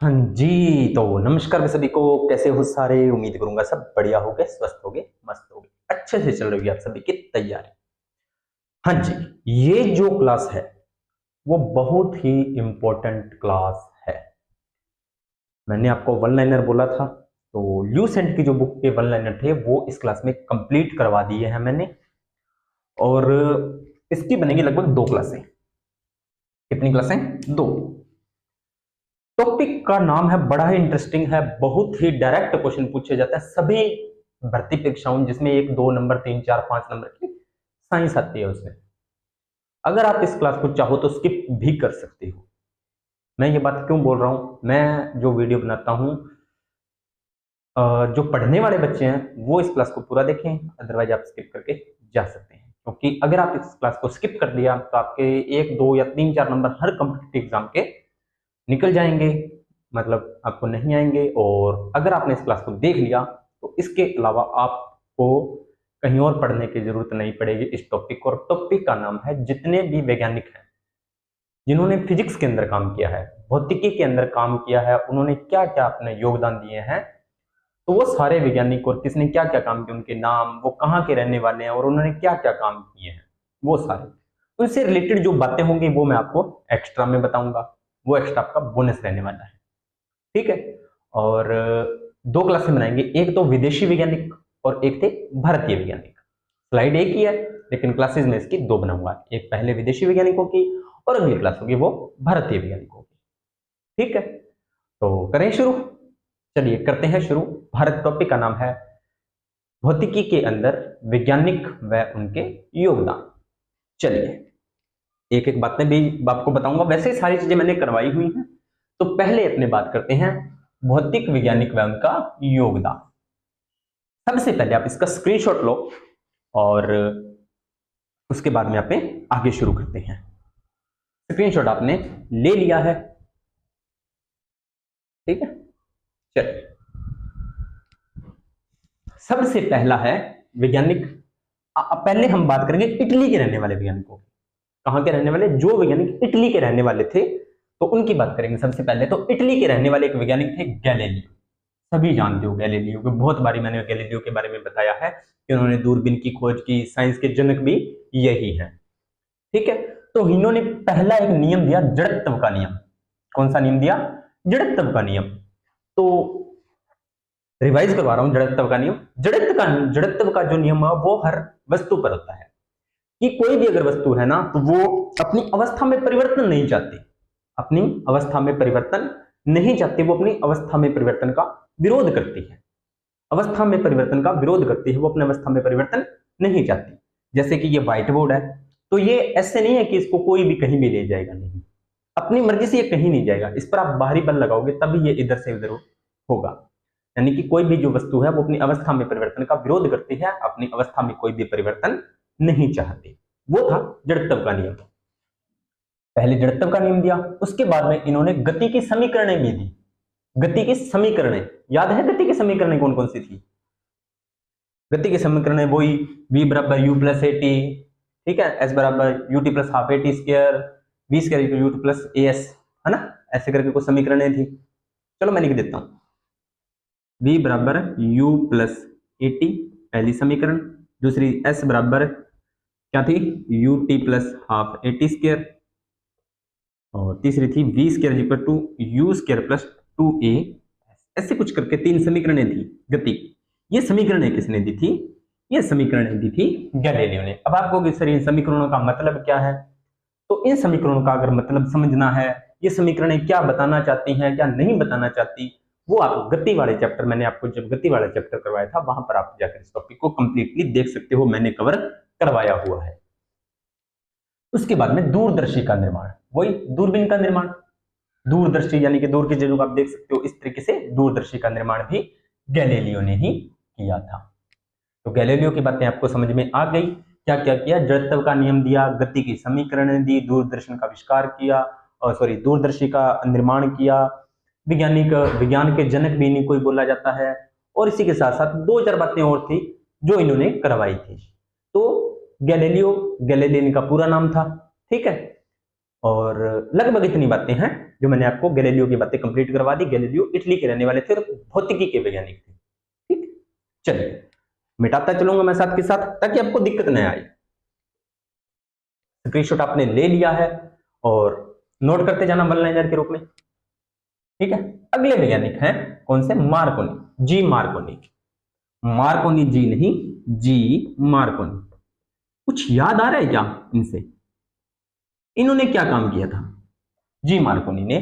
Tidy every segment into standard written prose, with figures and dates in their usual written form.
हाँ जी। तो नमस्कार सभी को, कैसे हो सारे। उम्मीद करूंगा सब बढ़िया होगे, स्वस्थ होगे, मस्त होगे, अच्छे से चल रही है आप सभी की तैयारी। हाँ जी। ये जो क्लास है वो बहुत ही इंपॉर्टेंट क्लास है। मैंने आपको वन लाइनर बोला था, तो ल्यूसेंट की जो बुक के वन लाइनर थे वो इस क्लास में कंप्लीट करवा दिए हैं मैंने। और इसकी बनेगी लगभग 2 क्लासें। कितनी क्लासें? 2। टॉपिक का नाम है, बड़ा ही इंटरेस्टिंग है, बहुत ही डायरेक्ट क्वेश्चन पूछे जाते हैं सभी भर्ती परीक्षाओं जिसमें 1 2 नंबर 3 4 5 नंबर की साइंस आती है उसमें। अगर आप इस क्लास को चाहो तो स्किप भी कर सकते हो। मैं ये बात क्यों बोल रहा हूं, मैं जो वीडियो बनाता हूं, जो पढ़ने वाले बच्चे हैं वो इस क्लास को पूरा देखें, अदरवाइज आप स्किप करके जा सकते हैं। क्योंकि अगर आप इस क्लास को स्किप कर दिया तो आपके 1 2 या 3 4 नंबर हर कॉम्पिटिटिव एग्जाम के निकल जाएंगे, मतलब आपको नहीं आएंगे। और अगर आपने इस क्लास को देख लिया तो इसके अलावा आपको कहीं और पढ़ने की जरूरत नहीं पड़ेगी इस टॉपिक को। और टॉपिक का नाम है, जितने भी वैज्ञानिक हैं जिन्होंने फिजिक्स के अंदर काम किया है, भौतिकी के अंदर काम किया है, उन्होंने क्या क्या अपने योगदान दिए हैं, तो वो सारे वैज्ञानिक और किसने क्या क्या काम किया, उनके नाम, वो कहाँ के रहने वाले हैं और उन्होंने क्या क्या काम किए हैं, वो सारे उनसे रिलेटेड जो बातें होंगी वो मैं आपको एक्स्ट्रा में बताऊंगा। वो एक्स्ट्रा आपका बोनस रहने वाला है, ठीक है। और 2 क्लासें बनाएंगे, एक तो विदेशी वैज्ञानिक और एक थे भारतीय वैज्ञानिक। स्लाइड एक ही है लेकिन क्लासेस में इसकी 2 बनाऊंगा, एक पहले विदेशी वैज्ञानिकों की और अगली क्लास होगी वो भारतीय वैज्ञानिकों की, ठीक है। तो करें शुरू। चलिए करते हैं शुरू। भारत टॉपिक का नाम है भौतिकी के अंदर वैज्ञानिक व उनके योगदान। चलिए एक एक बातें भी आपको बताऊंगा, वैसे सारी चीजें मैंने करवाई हुई हैं। तो पहले अपने बात करते हैं भौतिक वैज्ञानिक व उनका योगदान। सबसे पहले आप इसका स्क्रीनशॉट लो और उसके बाद में अपने आगे शुरू करते हैं। स्क्रीनशॉट आपने ले लिया है, ठीक है। चलिए सबसे पहला है वैज्ञानिक। पहले हम बात करेंगे इटली के रहने वाले वैज्ञानिकों की। कहां के रहने वाले? जो वैज्ञानिक इटली के रहने वाले थे तो उनकी बात करेंगे। सबसे पहले तो इटली के रहने वाले एक वैज्ञानिक थे गैलीलियो। सभी जानते हो गैलीलियो को, बहुत बारी मैंने गैलीलियो के बारे में बताया है कि उन्होंने दूरबीन की खोज की, साइंस के जनक भी यही है, ठीक है। तो इन्होंने पहला एक नियम दिया, जड़त्व का नियम। कौन सा नियम दिया? जड़त्व का नियम। तो रिवाइज करवा रहा हूं, जड़त्व का नियम। जड़त्व का जो नियम है वो हर वस्तु पर होता है कि कोई भी अगर वस्तु है ना तो वो अपनी अवस्था में परिवर्तन नहीं चाहती, अपनी अवस्था में परिवर्तन नहीं चाहती, वो अपनी अवस्था में परिवर्तन का विरोध करती है। अवस्था में परिवर्तन का विरोध करती है, वो अपने अवस्था में परिवर्तन नहीं चाहती। जैसे कि ये व्हाइट बोर्ड है, तो ये ऐसे नहीं है कि इसको कोई भी कहीं भी ले जाएगा, नहीं, अपनी मर्जी से ये कहीं नहीं जाएगा। इस पर आप बाहरी बल लगाओगे तभी ये इधर से उधर होगा। यानी कि कोई भी जो वस्तु है वो अपनी अवस्था में परिवर्तन का विरोध करती है, अपनी अवस्था में कोई भी परिवर्तन नहीं चाहती। वो था जड़त्व का नियम। पहले जड़त्व का नियम दिया, उसके बाद में इन्होंने गति की समीकरणें भी दी। गति की समीकरणें याद है? गति की समीकरणें कौन कौन सी थी? गति की समीकरणें वही v बराबर u प्लस ए टी, ठीक है, s बराबर u t plus half a t square, v square u t plus a s, है ना। ऐसे करके कुछ समीकरणें थी। चलो मैं लिख देता हूं, v बराबर u प्लस ए टी पहली समीकरण, दूसरी s बराबर क्या थी? U t plus half a t square, और तीसरी थी v square equal to u square plus 2a। ऐसे कुछ करके 3 समीकरणें थी गति की। ये समीकरणें किसने दी थी? ये समीकरणें दी थी गैलीलियो ने। अब आपको सर इन समीकरणों का मतलब क्या है, तो इन समीकरणों का अगर मतलब समझना है, ये समीकरणें क्या बताना चाहती हैं क्या नहीं बताना चाहती, वो आप गति वाले चैप्टर, मैंने आपको जब गति वाला चैप्टर करवाया था वहां पर आप जाकर इस टॉपिक को कंप्लीटली देख सकते हो, मैंने कवर करवाया हुआ है। उसके बाद में दूरदर्शी का निर्माण, वही दूरबीन का निर्माण। दूरदर्शी यानी कि दूर की चीजों को आप देख सकते हो, इस तरीके से दूरदर्शी का निर्माण भी गैलीलियो ने ही किया था। तो गैलीलियो की बातें आपको समझ में आ गई। क्या क्या किया? जड़त्व का नियम दिया, गति की समीकरण दी, दूरदर्शन का आविष्कार किया, और सॉरी दूरदर्शी का निर्माण किया, वैज्ञानिक, विज्ञान के जनक भी इन्हीं को ही बोला जाता है। और इसी के साथ साथ 2 4 बातें और थी जो इन्होंने करवाई थी। तो गैलीलियो, गैलीलियो इनका पूरा नाम था, ठीक है। और लगभग इतनी बातें हैं जो मैंने आपको गैलीलियो की बातें कंप्लीट करवा दी। गैलीलियो इटली के रहने वाले थे और भौतिकी के वैज्ञानिक थे। ठीक, चलिए मिटाता चलूंगा मैं साथ के साथ ताकि आपको दिक्कत न आए। स्क्रीनशॉट आपने ले लिया है और नोट करते जाना वन लाइनर के रूप में। ठीक है, अगले वैज्ञानिक हैं कौन से? मार्कोनी, जी मार्कोनी। मार्कोनी जी नहीं, जी मार्कोनी। कुछ याद आ रहा है क्या इनसे? इन्होंने क्या काम किया था? जी मार्कोनी ने,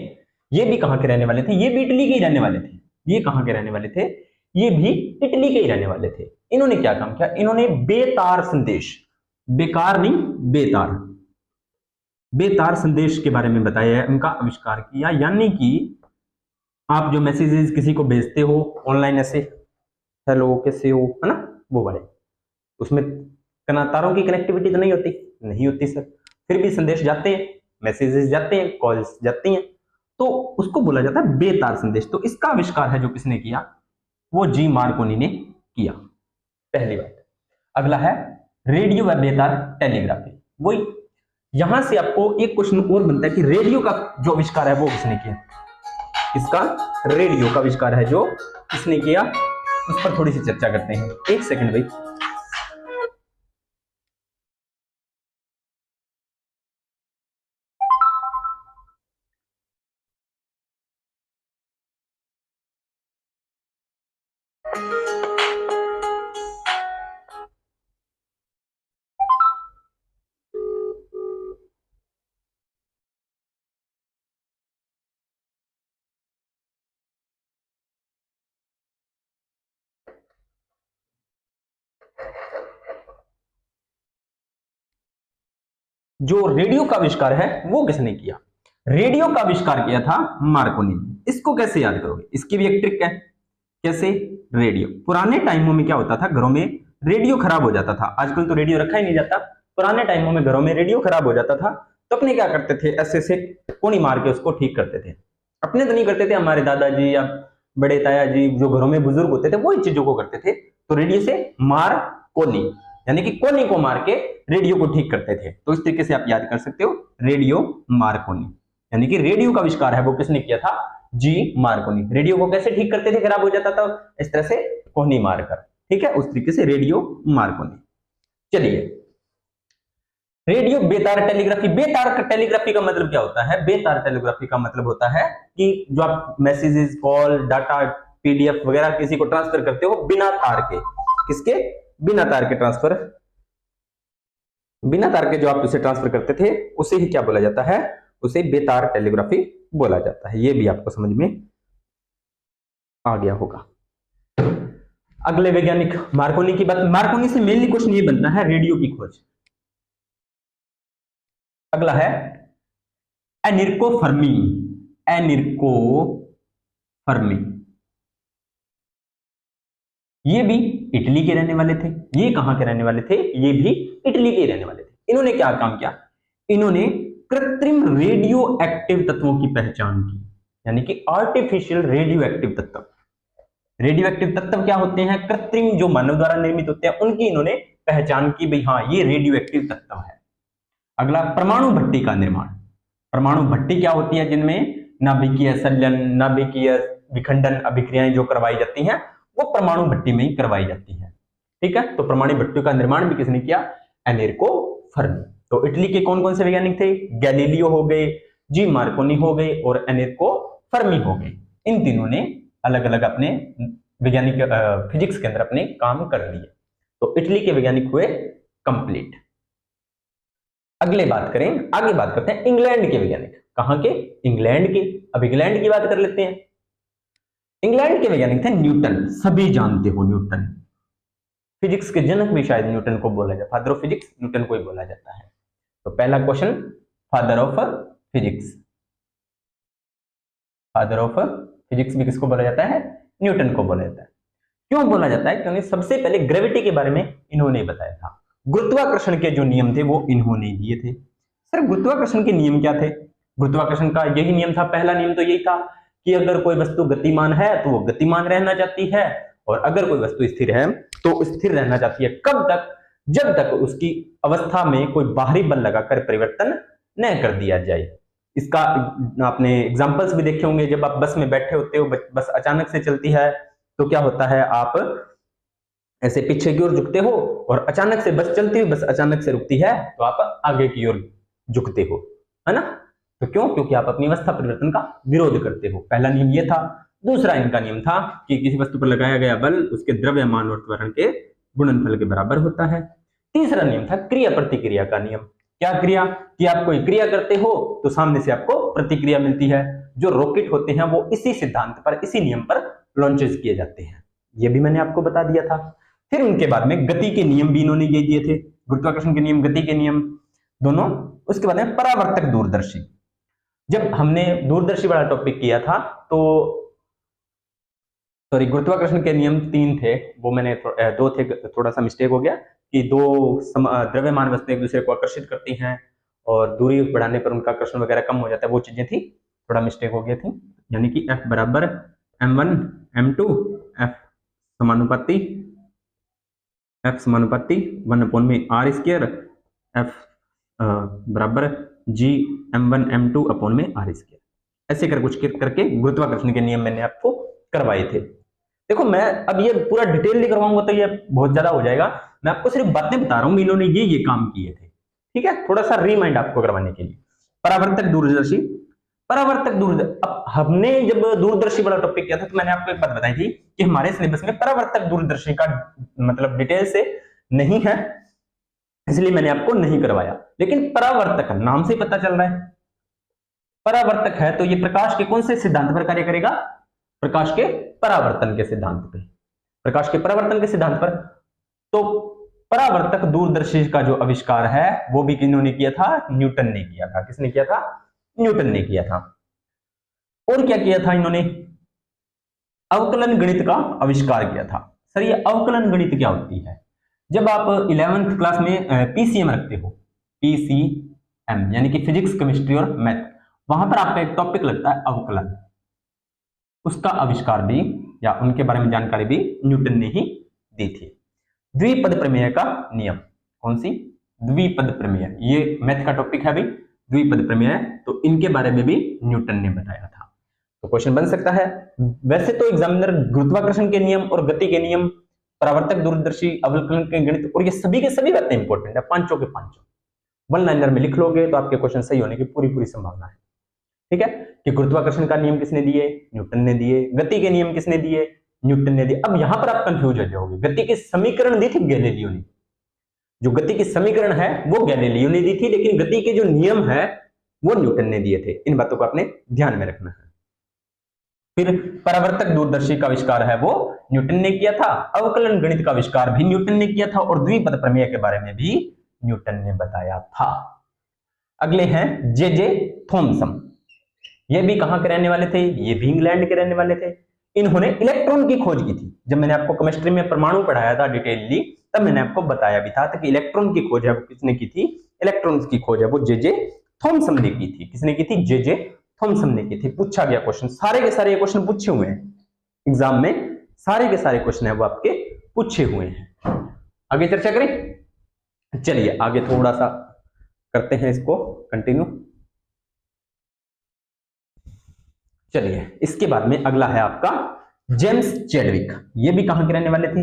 ये भी कहां के रहने वाले थे? ये भी इटली के ही रहने वाले थे। ये कहां के रहने वाले थे? ये भी इटली के ही रहने वाले थे। इन्होंने क्या काम किया? इन्होंने बेतार संदेश, बेकार नहीं, बेतार, बेतार संदेश के बारे में बताया है, उनका आविष्कार किया। यानी कि आप जो मैसेजेस किसी को भेजते हो ऑनलाइन, ऐसे हेलो कैसे हो, है ना, वो वाले, उसमें तारों की कनेक्टिविटी तो नहीं होती, नहीं होती सर, फिर भी संदेश जाते हैं, मैसेजेस जाते हैं, कॉल्स जाती हैं, तो उसको बोला जाता है बेतार संदेश। तो इसका आविष्कार है जो किसने किया? वो जी मार्कोनी ने किया, पहली बात। अगला है रेडियो व बेतार टेलीग्राफी। वही यहां से आपको एक क्वेश्चन और बनता है कि रेडियो का जो आविष्कार है वो किसने किया? इसका रेडियो का आविष्कार है जो किसने किया, उस पर थोड़ी सी चर्चा करते हैं। एक सेकंड भाई। जो रेडियो का आविष्कार है वो किसने किया? रेडियो का आविष्कार किया था मार्कोनी ने। इसको कैसे याद करोगे? इसकी भी एक ट्रिक है। कैसे? रेडियो, पुराने टाइमों में क्या होता था, घरों में रेडियो खराब हो जाता था। आजकल तो रेडियो रखा ही नहीं जाता। पुराने टाइमों में घरों में रेडियो खराब हो जाता था तो अपने क्या करते थे, ऐसे से कोनी मार के उसको ठीक करते थे। अपने तो नहीं करते थे, हमारे दादाजी या बड़े ताया जी जो घरों में बुजुर्ग होते थे वो इन चीजों को करते थे। तो रेडियो से मार कोनी, यानी कि कोनी को मार के रेडियो को ठीक करते थे। तो इस तरीके से आप याद कर सकते हो, रेडियो मार्कोनी, यानी कि रेडियो का आविष्कार है वो किसने किया था? जी मार्कोनी। रेडियो को कैसे ठीक करते थे, खराब हो जाता था इस तरह से कोहनी मारकर, ठीक है, उस तरीके से रेडियो मार्कोनी। चलिए, रेडियो बेतार टेलीग्राफी। बेतार टेलीग्राफी का मतलब क्या होता है? बेतार टेलीग्राफी का मतलब होता है कि जो आप मैसेजेस, कॉल, डाटा, पीडीएफ वगैरह किसी को ट्रांसफर करते हो बिना तार के, किसके? बिना तार के ट्रांसफर, बिना तार के जो आप उसे ट्रांसफर करते थे उसे ही क्या बोला जाता है? उसे बेतार टेलीग्राफी बोला जाता है। ये भी आपको समझ में आ गया होगा। अगले वैज्ञानिक मार्कोनी की बात। मार्कोनी से मेनली क्वेश्चन ये बनता है रेडियो की खोज। अगला है एनिर्को फर्मी। एनिर्को फर्मी, ये भी इटली के रहने वाले थे। ये कहां के रहने वाले थे? ये भी इटली के रहने वाले थे। इन्होंने क्या काम किया? इन्होंने कृत्रिम रेडियो एक्टिव तत्वों की पहचान की, यानी कि आर्टिफिशियल रेडियो एक्टिव तत्व। रेडियो एक्टिव तत्व क्या होते हैं? कृत्रिम, जो मानव द्वारा निर्मित होते हैं, उनकी इन्होंने पहचान की, भाई हाँ ये रेडियो एक्टिव तत्व है। अगला परमाणु भट्टी का निर्माण। परमाणु भट्टी क्या होती है? जिनमें नाभिकीय संलयन, नाभिकीय विखंडन अभिक्रियाएं जो करवाई जाती हैं वो परमाणु भट्टी में ही करवाई जाती है। ठीक है, तो परमाणु भट्टी का निर्माण भी किसने किया? एनेर्को फर्मी। तो इटली के कौन कौन से वैज्ञानिक थे? गैलीलियो हो गए, जी मार्कोनी हो गए और एनेर्को फर्मी हो गए। इन तीनों ने अलग अलग अपने वैज्ञानिक फिजिक्स के अंदर अपने काम कर लिए। तो इटली के वैज्ञानिक हुए कंप्लीट। अगले बात करें, आगे बात करते हैं इंग्लैंड के वैज्ञानिक। कहां के? इंग्लैंड के। अब इंग्लैंड की बात कर लेते हैं। इंग्लैंड के वैज्ञानिक थे न्यूटन। सभी जानते हो न्यूटन, फिजिक्स के जनक भी शायद न्यूटन को बोला जाता है, फादर ऑफ फिजिक्स न्यूटन को ही बोला जाता है। तो पहला question, father of physics. Father of physics भी किसको बोला जाता है? न्यूटन को बोला जाता है। क्यों बोला जाता है? क्योंकि सबसे पहले ग्रेविटी के बारे में इन्होंने बताया था। गुरुत्वाकर्षण के जो नियम थे वो इन्होंने दिए थे। सर गुरुत्वाकर्षण के नियम क्या थे? गुरुत्वाकर्षण का यही नियम था, पहला नियम तो यही था कि अगर कोई वस्तु गतिमान है तो वो गतिमान रहना चाहती है, और अगर कोई वस्तु स्थिर है तो स्थिर रहना चाहती है। कब तक? जब तक उसकी अवस्था में कोई बाहरी बल लगाकर परिवर्तन न कर दिया जाए। इसका आपने एग्जाम्पल्स भी देखे होंगे, जब आप बस में बैठे होते हो, बस अचानक से चलती है तो क्या होता है, आप ऐसे पीछे की ओर झुकते हो, और अचानक से बस चलती है, बस अचानक से रुकती है तो आप आगे की ओर झुकते हो, है ना। तो क्यों? क्योंकि आप अपनी अवस्था परिवर्तन का विरोध करते हो। पहला नियम ये था। दूसरा इनका नियम था कि किसी वस्तु पर लगाया गया बल उसके द्रव्यमान और त्वरण के गुणनफल के बराबर होता है। तीसरा नियम था क्रिया प्रतिक्रिया का नियम। क्या क्रिया? कि आप कोई क्रिया करते हो तो सामने से आपको प्रतिक्रिया मिलती है। जो रॉकेट होते हैं वो इसी सिद्धांत पर, इसी नियम पर लॉन्चेस किए जाते हैं। ये भी मैंने आपको बता दिया था। फिर उनके बाद में गति के नियम भी इन्होंने ये दिए थे, गुरुत्वाकर्षण के नियम, गति के नियम दोनों। उसके बाद में परावर्तक दूरदर्शी। जब हमने दूरदर्शी वाला टॉपिक किया था तो सॉरी, गुरुत्वाकर्षण के नियम 3 थे, वो मैंने 2 थे, थोड़ा सा मिस्टेक हो गया कि दो द्रव्यमान वस्तुएं एक दूसरे को आकर्षित करती हैं और दूरी बढ़ाने पर उनका आकर्षण वगैरह कम हो जाता है, वो चीजें थी, थोड़ा मिस्टेक हो गई थी। यानी कि F बराबर m1 m2 F समानुपाती 1/r², F बराबर g m1 m2 अपॉन में r²। ऐसे कर कुछ करके गुरुत्वाकर्षण के नियम मैंने आपको करवाए थे। देखो मैं अब ये पूरा डिटेल नहीं करवाऊंगा तो ये बहुत ज्यादा हो जाएगा, मैं आपको सिर्फ बातें बता रहा हूं, इन्होंने ये काम किए थे, ठीक है, थोड़ा सा रिमाइंड आपको करवाने के लिए। परावर्तक दूरदर्शी, परावर्तक दूरदर्शी, अब हमने जब दूरदर्शी वाला टॉपिक किया था तो मैंने आपको एक बात बताई थी कि हमारे सिलेबस में परावर्तक दूरदर्शी का मतलब डिटेल से नहीं है, इसलिए मैंने आपको नहीं करवाया। लेकिन परावर्तक नाम से पता चल रहा है, परावर्तक है तो ये प्रकाश के कौन से सिद्धांत पर कार्य करेगा? प्रकाश के परावर्तन के सिद्धांत पे, प्रकाश के परावर्तन के सिद्धांत पर। तो परावर्तक दूरदर्शी का जो आविष्कार है वो भी किन्होंने किया था? न्यूटन ने किया था। किसने किया था? न्यूटन ने किया था। और क्या किया था इन्होंने? अवकलन गणित का आविष्कार किया था। सर ये अवकलन गणित क्या होती है? जब आप 11th क्लास में पीसीएम रखते हो, पीसीएम यानी कि फिजिक्स, केमिस्ट्री और मैथ, वहां पर आपका एक टॉपिक लगता है अवकलन, उसका आविष्कार भी या उनके बारे में जानकारी भी न्यूटन ने ही दी थी। द्विपद प्रमेय का नियम, कौन सी? द्विपद प्रमेय, ये मैथ का टॉपिक है भाई, द्विपद प्रमेय, तो इनके बारे में भी न्यूटन ने बताया था। तो क्वेश्चन बन सकता है। वैसे तो एग्जामिनर गुरुत्वाकर्षण के नियम और गति के नियम, परावर्तक दूरदर्शी, अवकलन के गणित और ये सभी के सभी बातें इंपॉर्टेंट है, पांचों के पांचों। वन लाइनर में लिख लोगे तो आपके क्वेश्चन सही होने की पूरी पूरी संभावना है, ठीक है। कि गुरुत्वाकर्षण का नियम किसने दिए? न्यूटन ने दिए। गति के नियम किसने दिए? न्यूटन ने दिए। अब यहां पर आप कंफ्यूज हो जाओगे, गति की समीकरण दी थी गैलीलियो ने, जो गति की समीकरण है वो गैलीलियो ने दी थी, लेकिन गति के जो नियम है वो न्यूटन ने दिए थे। इन बातों को आपने ध्यान में रखना है। फिर परावर्तक दूरदर्शी का आविष्कार है वो न्यूटन ने किया था, अवकलन गणित का आविष्कार भी न्यूटन ने किया था, और द्विपद प्रमेय के बारे में भी न्यूटन ने बताया था। अगले हैं जे थॉमसन। ये भी कहां के रहने वाले थे? ये भी इंग्लैंड के रहने वाले थे। इन्होंने इलेक्ट्रॉन की खोज की थी। जब मैंने आपको केमिस्ट्री में परमाणु पढ़ाया था डिटेलली, तब मैंने आपको बताया भी था कि इलेक्ट्रॉन की खोज है वो किसने की थी? इलेक्ट्रॉन्स की खोज है वो जे थॉमसन ने की थी। किसने की थी? जे थॉमसन ने की थी। पूछा गया क्वेश्चन, सारे के सारे ये क्वेश्चन पूछे हुए हैं एग्जाम में, सारे के सारे क्वेश्चन है वो आपके पूछे हुए हैं। आगे चर्चा करें, चलिए आगे थोड़ा सा करते हैं इसको कंटिन्यू। चलिए इसके बाद में अगला है आपका जेम्स चैडविक। ये भी कहां के रहने वाले थे?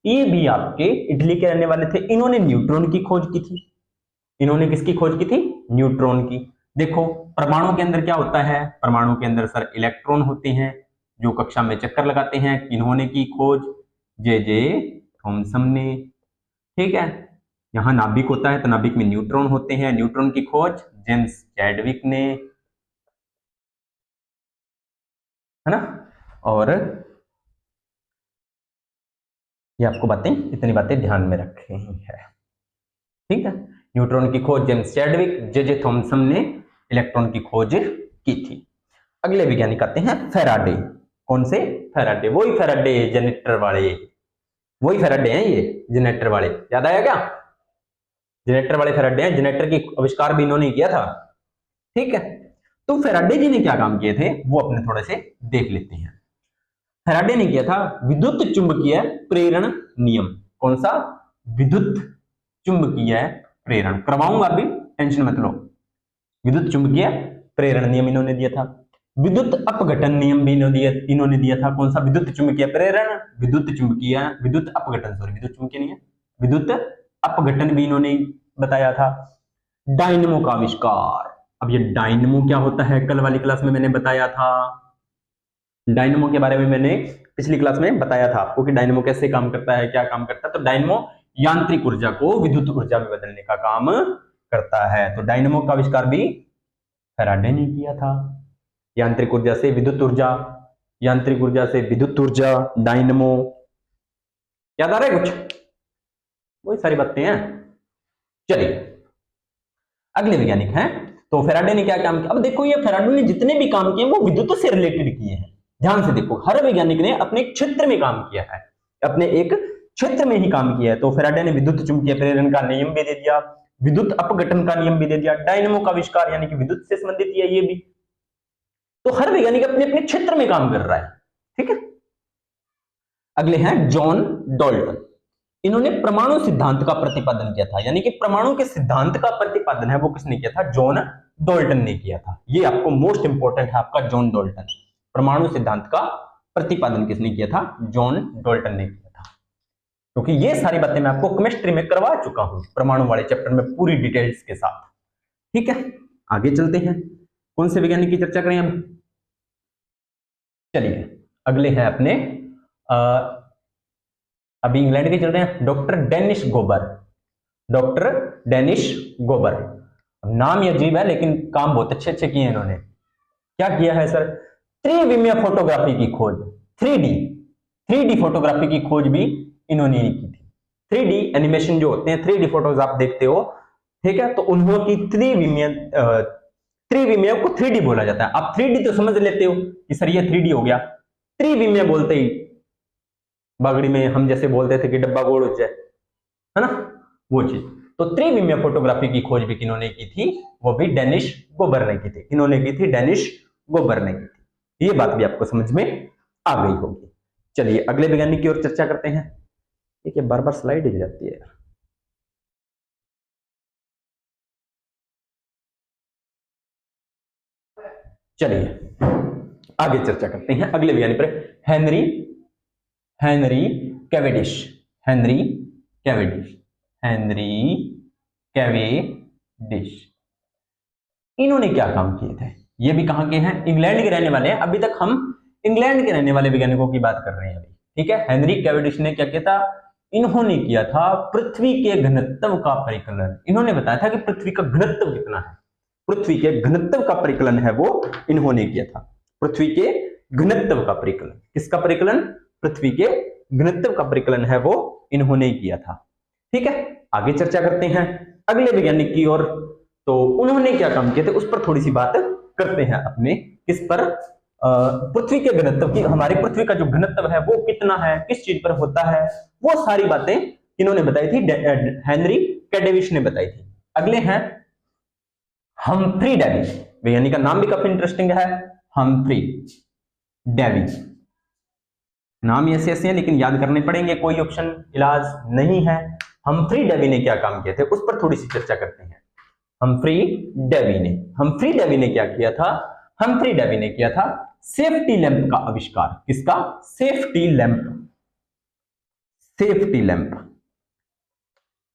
ये भी आपके इटली के रहने वाले थे। इन्होंने न्यूट्रॉन की खोज की थी। इन्होंने किसकी खोज की थी? न्यूट्रॉन की। देखो परमाणु के अंदर क्या होता है? परमाणु के अंदर सर इलेक्ट्रॉन होते हैं जो कक्षा में चक्कर लगाते हैं। इन्होंने की खोज जे थॉमसन ने, ठीक है। यहां नाभिक होता है तो नाभिक में न्यूट्रॉन होते हैं, न्यूट्रॉन की खोज जेम्स चैडविक ने, है ना। और ये आपको बातें, इतनी बातें ध्यान में रखनी है, ठीक है। न्यूट्रॉन की खोज जेम्स चैडविक, जे थॉमसन ने इलेक्ट्रॉन की खोज की थी। अगले वैज्ञानिक आते हैं फैराडे। कौन से? फैराडे, वही फैराडे जनरेटर वाले, वही फैराडे हैं ये जनरेटर वाले, याद आया क्या? जनरेटर वाले फैराडे हैं। जनरेटर की आविष्कार भी इन्होंने किया था, ठीक है। तो फैराडे जी ने क्या काम किए थे वो अपने थोड़े से देख लेते हैं। फैराडे ने किया था विद्युत चुंबकीय प्रेरण नियम। कौन सा? विद्युत चुंबकीय प्रेरण। करवाऊंगा अभी, टेंशन मत लो। विद्युत चुंबकीय प्रेरण नियम इन्होंने दिया था। विद्युत अपघटन नियम भी इन्होंने दिया था। कौन सा? विद्युत चुंबकीय प्रेरण, विद्युत अपघटन, सॉरी विद्युत चुंबकीय नहीं है, विद्युत अपघटन भी इन्होंने बताया था। डायनमो का आविष्कार। अब ये डायनमो क्या होता है, कल वाली क्लास में मैंने बताया था। डायनमो के बारे में मैंने पिछली क्लास में बताया था आपको कि डायनमो कैसे काम करता है, क्या काम करता है। तो डायनमो यांत्रिक ऊर्जा को विद्युत ऊर्जा में बदलने का काम करता है। तो डायनमो का आविष्कार भी फैराडे ने किया था। यांत्रिक ऊर्जा से विद्युत ऊर्जा, यांत्रिक ऊर्जा से विद्युत ऊर्जा, डायनमो। याद आ रहा है कुछ? वही सारी बातें हैं। चलिए अगले वैज्ञानिक हैं। तो फैराडे ने क्या काम किया? अब देखो, ये फैराडे ने जितने भी काम किए वो विद्युत से रिलेटेड किए हैं। ध्यान से देखो, हर वैज्ञानिक ने अपने क्षेत्र में काम किया है, अपने एक क्षेत्र में ही काम किया है। तो फैराडे ने विद्युत चुंबकीय प्रेरण का नियम भी दे दिया, विद्युत अपघटन का नियम भी दे दिया, डायनमो का आविष्कार यानी कि विद्युत से संबंधित है ये भी। तो हर वैज्ञानिक अपने अपने क्षेत्र में काम कर रहा है। ठीक है। अगले हैं जॉन डॉल्टन। इन्होंने परमाणु सिद्धांत का प्रतिपादन किया था, यानी कि परमाणु के सिद्धांत का प्रतिपादन है वो किसने किया था? जॉन डॉल्टन ने किया था। ये आपको मोस्ट इंपॉर्टेंट है आपका, जॉन डॉल्टन। परमाणु सिद्धांत का प्रतिपादन किसने किया था? जॉन डॉल्टन ने किया था। क्योंकि ये सारी बातें मैं आपको केमिस्ट्री में करवा चुका हूं, परमाणु वाले चैप्टर में पूरी डिटेल्स के साथ। ठीक है, आगे चलते हैं। कौन से वैज्ञानिक की चर्चा करें अब? चलिए अगले हैं अपने अभी इंग्लैंड के चल रहे हैं, डॉक्टर डेनिस गोबर। डॉक्टर डेनिस गोबर, नाम ये अजीब है लेकिन काम बहुत अच्छे अच्छे किए इन्होंने। क्या किया है सर? त्रिविमीय फोटोग्राफी की खोज, 3D 3D फोटोग्राफी की खोज भी इन्होंने ही की थी। 3D एनिमेशन जो होते हैं, 3D फोटोज आप देखते हो, ठीक है, तो उन्होंने की त्रिविमीय को 3D बोला जाता है। आप 3D तो समझ लेते हो कि सर ये 3D हो गया, त्रिविमीय बोलते ही बागड़ी में हम जैसे बोलते थे कि डब्बा गोल हो जाए, है ना, वो चीज। तो त्रिविमीय फोटोग्राफी की खोज भी किन्होंने की थी? वो भी डेनिस गोबर ने की थी। किन्होंने की थी? डेनिस गोबर ने की थी। ये बात भी आपको समझ में आ गई होगी। चलिए अगले वैज्ञानिक की ओर चर्चा करते हैं। देखिए बार बार स्लाइड हिल जाती है। चलिए आगे चर्चा करते हैं अगले वैज्ञानिक पर, Henry Henry Cavendish. Henry Cavendish, Henry Cavendish. इन्होंने क्या काम किए थे? ये भी कहां के हैं? इंग्लैंड के रहने वाले हैं। अभी तक हम इंग्लैंड के रहने वाले वैज्ञानिकों की बात कर रहे हैं अभी। ठीक है, हेनरी कैवेडिश ने क्या किया था? इन्होंने किया था पृथ्वी के घनत्व का परिकलन। इन्होंने बताया था कि पृथ्वी का घनत्व कितना है। पृथ्वी के घनत्व का परिकलन है वो इन्होंने किया था। पृथ्वी के घनत्व का परिकलन, किसका परिकलन? पृथ्वी के घनत्व का परिकलन है वो इन्होंने किया था। ठीक है, आगे चर्चा करते हैं अगले वैज्ञानिक की ओर। तो उन्होंने क्या काम किए थे उस पर थोड़ी सी बात करते हैं अपने। किस पर? पृथ्वी के घनत्व की, हमारी पृथ्वी का जो घनत्व है वो कितना है, किस चीज पर होता है, वो सारी बातें किन्होंने बताई थी? हेनरी कैडेविश ने बताई थी। अगले हैं हम्फ्री डेवी। वैज्ञानिक का नाम भी काफी इंटरेस्टिंग है, हम्फ्री डेवी। नाम ऐसे ऐसे हैं लेकिन याद करने पड़ेंगे, कोई ऑप्शन इलाज नहीं है। हम्फ्री डेवी ने क्या काम किए थे उस पर थोड़ी सी चर्चा करते हैं। हम्फ्री डेवी ने, हम्फ्री डेवी ने क्या किया था? हम्फ्री डेवी ने किया था सेफ्टी लैंप का आविष्कार। किसका? Safety lamp. सेफ्टी लैंप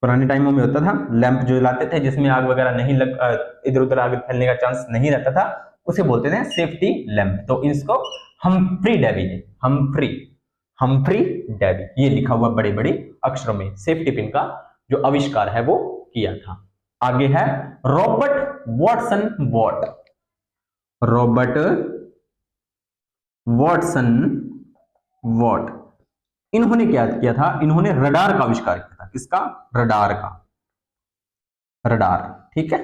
पुराने टाइमों में होता था, लैंप जो जलाते थे जिसमें आग वगैरह नहीं लग, इधर उधर आग फैलने का चांस नहीं रहता था, उसे बोलते थे सेफ्टी लैंप। तो इसको हम्फ्री डेवी ने, हम्फ्री डेवी, ये लिखा हुआ बड़े बड़े अक्षरों में, सेफ्टी पिन का जो आविष्कार है वो किया था। आगे है Robert Watson what. Robert Watson what, इन्होंने क्या किया था? इन्होंने रडार का आविष्कार किया था। किसका? रडार का, रडार। ठीक है,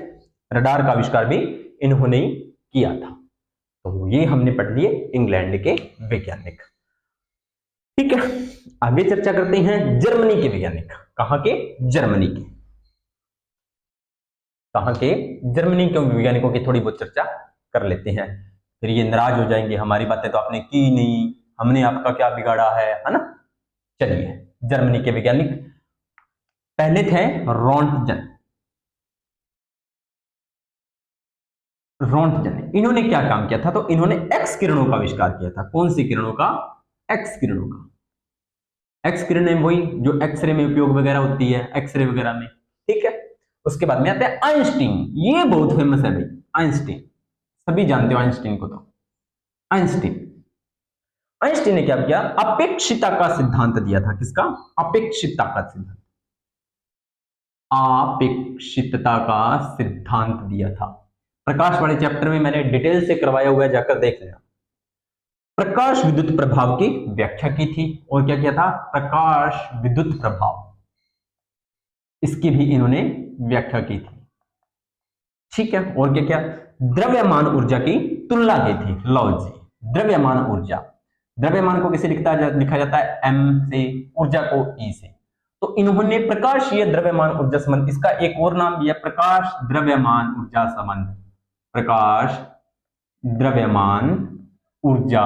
रडार का आविष्कार भी इन्होंने ही किया था। तो ये हमने पढ़ लिए इंग्लैंड के वैज्ञानिक। ठीक है, आगे चर्चा करते हैं जर्मनी के वैज्ञानिक। कहां के? जर्मनी के। कहां के? जर्मनी के वैज्ञानिकों की थोड़ी बहुत चर्चा कर लेते हैं, फिर ये नाराज हो जाएंगे, हमारी बातें तो आपने की नहीं, हमने आपका क्या बिगाड़ा है ना। चलिए जर्मनी के वैज्ञानिक, पहले थे रोंटजन। रोंटगन ने, इन्होंने क्या काम किया था, तो इन्होंने एक्स किरणों का आविष्कार किया था। कौन सी किरणों का? एक्स किरणों का। एक्स किरणें वही जो एक्सरे में उपयोग वगैरह होती है, एक्सरे वगैरह में, ठीक है। उसके बाद में आता है आइंस्टीन, ये बहुत फेमस है भाई, आइंस्टीन, सभी जानते हो आइंस्टीन को। तो आइंस्टीन आइंस्टीन ने क्या किया, अपेक्षिता का सिद्धांत दिया था। किसका? अपेक्षिता का सिद्धांत, अपेक्षितता का सिद्धांत दिया था। प्रकाश वाले चैप्टर में मैंने डिटेल से करवाया हुआ है, जाकर देख लेना। प्रकाश विद्युत प्रभाव की व्याख्या की थी, और क्या किया था? प्रकाश विद्युत प्रभाव, इसकी भी इन्होंने व्याख्या की थी, ठीक है। और क्या क्या? द्रव्यमान ऊर्जा की तुलना की थी, लो जी। द्रव्यमान ऊर्जा, द्रव्यमान को किसे लिखा जाता है? एम से, ऊर्जा को ई से। तो इन्होंने प्रकाशीय द्रव्यमान ऊर्जा संबंध, इसका एक और नाम दिया प्रकाश द्रव्यमान ऊर्जा संबंध, प्रकाश द्रव्यमान ऊर्जा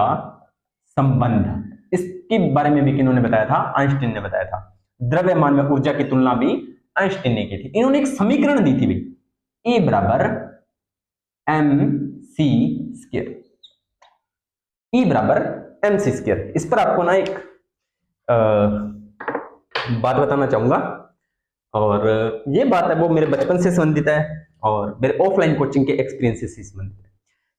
संबंध, इसके बारे में भी किन्होंने बताया था? आइंस्टीन ने बताया था। द्रव्यमान में ऊर्जा की तुलना भी आइंस्टीन ने की थी। इन्होंने एक समीकरण दी थी भाई, E बराबर एम सी स्क्वायर, E बराबर एम सी स्क्वायर। इस पर आपको ना एक बात बताना चाहूंगा, और ये बात है वो मेरे बचपन से संबंधित है और मेरे ऑफलाइन कोचिंग के एक्सपीरियंस से संबंधित है।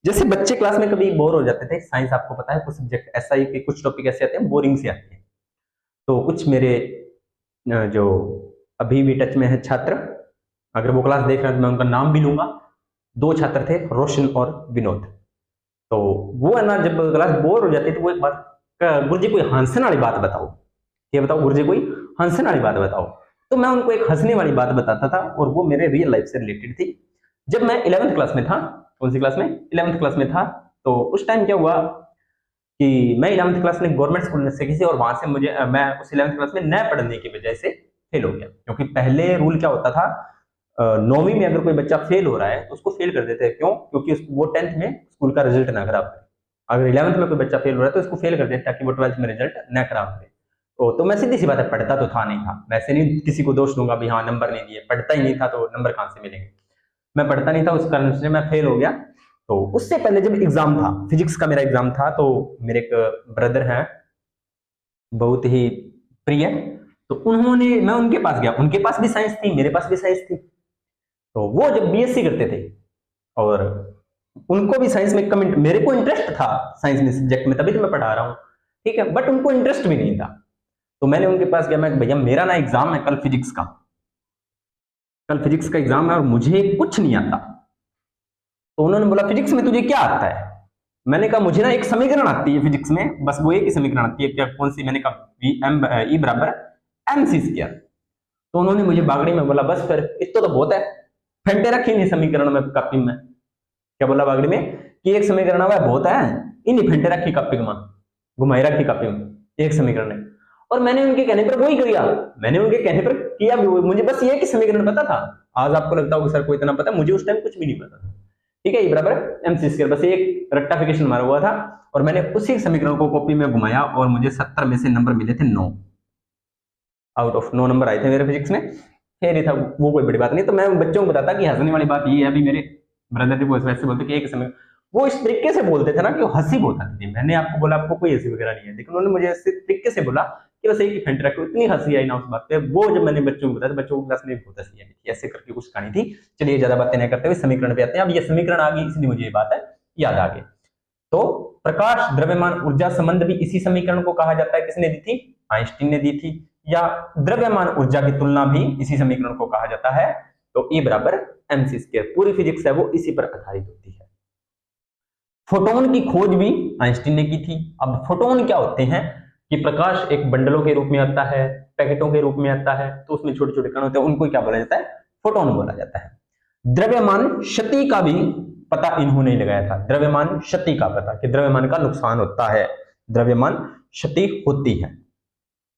जैसे बच्चे क्लास में कभी बोर हो जाते थे, साइंस आपको पता है कुछ सब्जेक्ट ऐसा ही कि कुछ टॉपिक ऐसे आते हैं बोरिंग से आते हैं। तो कुछ मेरे जो अभी भी टच में है छात्र, अगर वो क्लास देख रहे हैं तो मैं उनका नाम भी लूंगा। दो छात्र थे, रोशन और विनोद। तो वो है ना, जब क्लास बोर हो जाती तो वो एक बात, गुरुजी कोई हंसने वाली बात बताओ, ये बताओ गुरुजी कोई हंसने वाली बात बताओ। तो मैं उनको एक हंसने वाली बात बताता था, और वो मेरे रियल लाइफ से रिलेटेड थी। जब मैं 11th क्लास में था, कौन सी क्लास में? 11th क्लास में था। तो उस टाइम क्या हुआ कि मैं 11th क्लास में गवर्नमेंट स्कूल से किसी, और वहां से मुझे, मैं उस 11th क्लास में न पढ़ने की वजह से फेल हो गया। क्योंकि पहले रूल क्या होता था, 9वीं में अगर कोई बच्चा फेल हो रहा है तो उसको फेल कर देते हैं। क्यों? क्योंकि वो 10th में स्कूल का रिजल्ट ना खराब करे। अगर 11th में कोई बच्चा फेल हो रहा है तो उसको फेल कर देते ताकि वो 12th में रिजल्ट ना खराब करे। तो मैं सीधी सी बात है, पढ़ता तो था नहीं था, वैसे नहीं किसी को दोष दूंगा भी हाँ नंबर नहीं दिए, पढ़ता ही नहीं था तो नंबर कहां से मिलेंगे। मैं पढ़ता नहीं था, उस कारण से मैं फेल हो गया। तो उससे पहले जब एग्जाम था, फिजिक्स का मेरा एग्जाम था, तो मेरे एक ब्रदर हैं बहुत ही प्रिय, तो उन्होंने, मैं उनके पास गया, उनके पास भी साइंस थी, मेरे पास भी साइंस थी। तो वो जब बीएससी करते थे और उनको भी साइंस में कमेंट, मेरे को इंटरेस्ट था साइंस में सब्जेक्ट में, तभी तो मैं पढ़ा रहा हूँ, ठीक है, बट उनको इंटरेस्ट भी नहीं था। तो मैंने उनके पास गया, मैं भैया मेरा ना एग्जाम है कल फिजिक्स का, कल फिजिक्स का एग्जाम है और मुझे कुछ नहीं आता। तो उन्होंने बोला फिजिक्स में तुझे क्या आता है? मैंने कहा मुझे ना एक समीकरण आती है फिजिक्स में, बस वो एक ही समीकरण आती है। क्या? कौन सी? मैंने कहा ई बराबर एम सी स्क्वायर। तो उन्होंने मुझे बागड़ी में बोला बस फिर इतना तो बहुत है, फेंटे रखी नहीं समीकरण में कॉपी में। क्या बोला बागड़ी में? कि एक समीकरण हुआ बहुत है, इन फेंटे रखी कॉपी में, घुमाई रखी कॉपी में एक समीकरण है। और मैंने उनके कहने पर वही किया, मैंने उनके कहने पर किया भी, मुझे बस ये कि समीकरण पता था। आज आपको लगता होगा सर को इतना पता, मुझे उस टाइम कुछ भी नहीं पता था, ठीक है। ये बराबर एम सी स्क्वायर, बस एक रट्टाफिकेशन मारा हुआ था, और मैंने उसी समीकरण को कॉपी में घुमाया और मुझे 70 में से नंबर मिले थे 9, आउट ऑफ 9 नंबर आए थे मेरे फिजिक्स में। खैर ही था वो, कोई बड़ी बात नहीं। तो मैं बच्चों को बताता कि हंसने वाली बात ये है, अभी मेरे ब्रदर वो वैसे बोलते कि एक समय वो इस तरीके से बोलते थे ना कि वो हंसी बहुत आती थी। मैंने आपको बोला आपको कोई हंसी वगैरह नहीं है, लेकिन उन्होंने मुझे ऐसे तरीके से बोला कि बस एक ही फेंट रखो, इतनी हंसी आई ना उस बात पे। वो जब मैंने बच्चों को बताया, बच्चों को क्लास में बहुत हंसी आई थी, ऐसे करके कुछ कहानी थी। चलिए ज्यादा बातें नहीं करते हुए समीकरण पे आते हैं। अब ये समीकरण आ गई इसलिए मुझे ये बात है याद आ गई। तो प्रकाश द्रव्यमान ऊर्जा संबंध भी इसी समीकरण को कहा जाता है। किसने दी थी? आइंस्टीन ने दी थी। या द्रव्यमान ऊर्जा की तुलना भी इसी समीकरण को कहा जाता है। तो E बराबर एम सी स्क्वायर, पूरी फिजिक्स है वो इसी पर आधारित होती है। फोटोन की खोज भी आइंस्टीन ने की थी। अब फोटोन क्या होते हैं कि प्रकाश एक बंडलों के रूप में आता है, पैकेटों के रूप में आता है, तो उसमें छोटे छोटे कण होते हैं, उनको क्या बोला जाता है? फोटोन बोला जाता है। द्रव्यमान क्षति का भी पता इन्होंने लगाया था, द्रव्यमान क्षति का पता कि द्रव्यमान का नुकसान होता है, द्रव्यमान क्षति होती है,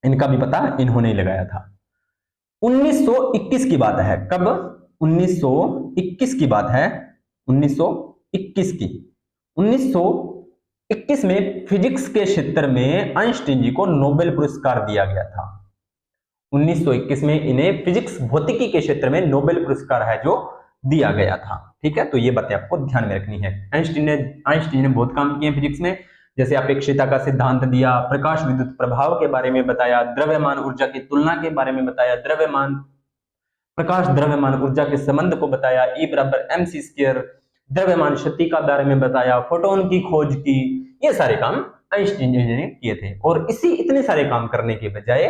इनका भी पता इन्होंने लगाया था। 1921 की बात है, कब? 1921 की बात है, 1921 की। 1921 में फिजिक्स के क्षेत्र में आइंस्टीन जी को नोबेल पुरस्कार दिया गया था। 1921 में इन्हें फिजिक्स भौतिकी के क्षेत्र में नोबेल पुरस्कार है जो दिया गया था। ठीक है, तो ये बातें आपको ध्यान में रखनी है। आइंस्टीन ने बहुत काम किए फिजिक्स में, जैसे अपेक्षिता का सिद्धांत दिया, प्रकाश विद्युत प्रभाव के बारे में बताया, द्रव्यमान ऊर्जा की तुलना के बारे में बताया, प्रकाश द्रव्यमान ऊर्जा के संबंध को बताया, E बराबर mc स्क्वायर, द्रव्यमान शक्ति का बारे में बताया, फोटोन की खोज की। ये सारे काम आइंस्टीन ने किए थे। और इतने सारे काम करने के बजाय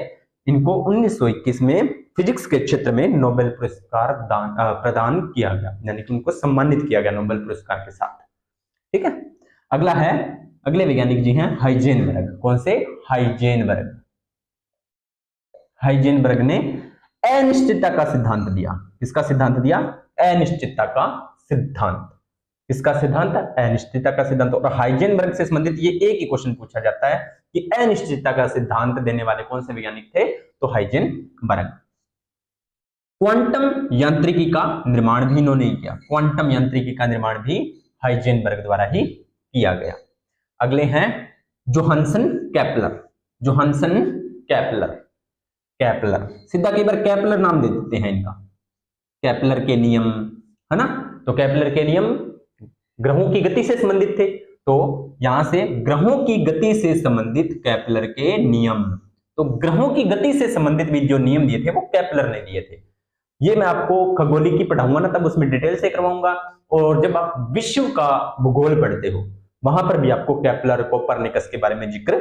इनको 1921 में फिजिक्स के क्षेत्र में नोबेल पुरस्कार प्रदान किया गया, यानी कि उनको सम्मानित किया गया नोबेल पुरस्कार के साथ। ठीक है, अगले वैज्ञानिक जी हैं हाइजेनबर्ग। कौन से? हाइजेनबर्ग ने अनिश्चितता का सिद्धांत दिया। किसका सिद्धांत दिया? अनिश्चितता का सिद्धांत। किसका सिद्धांत? अनिश्चितता का सिद्धांत। और हाइजेनबर्ग से संबंधित ये एक ही क्वेश्चन पूछा जाता है कि अनिश्चितता का सिद्धांत देने वाले कौन से वैज्ञानिक थे? तो हाइजेनबर्ग। क्वांटम यांत्रिकी का निर्माण भी इन्होंने किया। क्वांटम यांत्रिकी का निर्माण भी हाइजेनबर्ग द्वारा ही किया गया। अगले हैं जोहानसन कैपलर। सीधा कई बार कैपलर नाम दे देते हैं इनका। कैपलर के नियम, है ना? तो कैपलर के नियम ग्रहों की गति से संबंधित थे, तो यहां से ग्रहों की गति से संबंधित कैपलर के नियम। तो ग्रहों की गति से संबंधित भी जो नियम दिए थे वो कैपलर ने दिए थे। ये मैं आपको खगोलिकी पढ़ाऊंगा ना, तब उसमें डिटेल से करवाऊंगा। और जब आप विश्व का भूगोल पढ़ते हो वहां पर भी आपको कैपलर, कोपरनिकस के बारे में जिक्र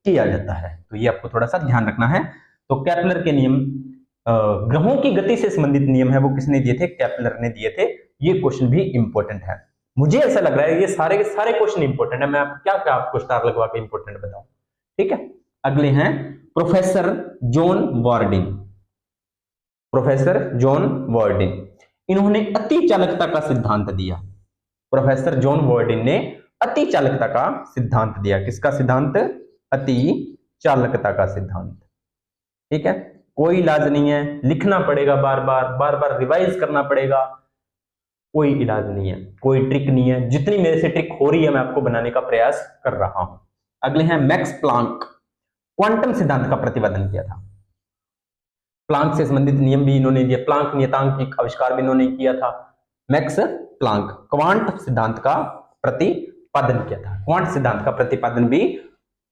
किया जाता है। तो ये आपको थोड़ा सा ध्यान रखना है। तो कैपलर के नियम, ग्रहों की गति से संबंधित नियम है, वो किसने दिए थे? कैपलर ने दिए थे। ये क्वेश्चन भी इंपॉर्टेंट है। मुझे ऐसा लग रहा है ये सारे के सारे क्वेश्चन इंपॉर्टेंट है। मैं क्या क्या आपको स्टार लगवा के इंपॉर्टेंट बताऊं। ठीक है, अगले हैं प्रोफेसर जॉन वार्डिन। इन्होंने अति चालकता का सिद्धांत दिया। प्रोफेसर जॉन वार्डिन ने अति चालकता का सिद्धांत दिया। किसका सिद्धांत? अति चालकता का सिद्धांत। ठीक है, कोई इलाज नहीं है, लिखना पड़ेगा, बार बार रिवाइज करना पड़ेगा। कोई इलाज नहीं है, कोई ट्रिक नहीं है। जितनी मेरे से ट्रिक हो रही है मैं आपको बनाने का प्रयास कर रहा हूं। अगले हैं मैक्स प्लांक। क्वांटम सिद्धांत का प्रतिपादन किया था। प्लांक से संबंधित नियम भी इन्होंने दिए। प्लांक नियतांक का आविष्कार भी इन्होंने किया था। मैक्स प्लांक क्वांट सिद्धांत का प्रतिपादन किया था। क्वांट सिद्धांत का प्रतिपादन भी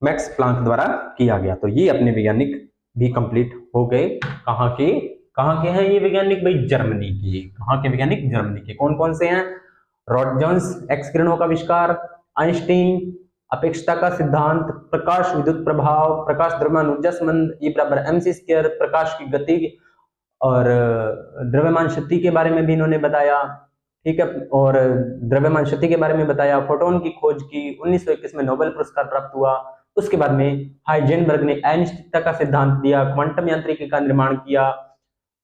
मैक्स प्लांक द्वारा किया गया। तो ये अपने वैज्ञानिक भी कंप्लीट हो गए। कहां के हैं ये वैज्ञानिक? भाई जर्मनी के। कहां के वैज्ञानिक? जर्मनी के। कौन कौन से हैं? रॉटजन्स, एक्स किरणों का आविष्कार, आइंस्टीन, अपेक्षता का सिद्धांत, प्रकाश विद्युत प्रभाव, प्रकाश द्रव्यमान ऊर्जा संबंध, E बराबर mc स्क्वायर, प्रकाश की गति और द्रव्यमान शक्ति के बारे में भी इन्होंने बताया। ठीक है, और द्रव्यमान शक्ति के बारे में बताया, फोटोन की खोज की, 1921 में नोबेल पुरस्कार प्राप्त हुआ। उसके बाद में हाइजेनबर्ग ने अनिश्चितता का सिद्धांत दिया, क्वांटम यांत्रिकी का निर्माण किया,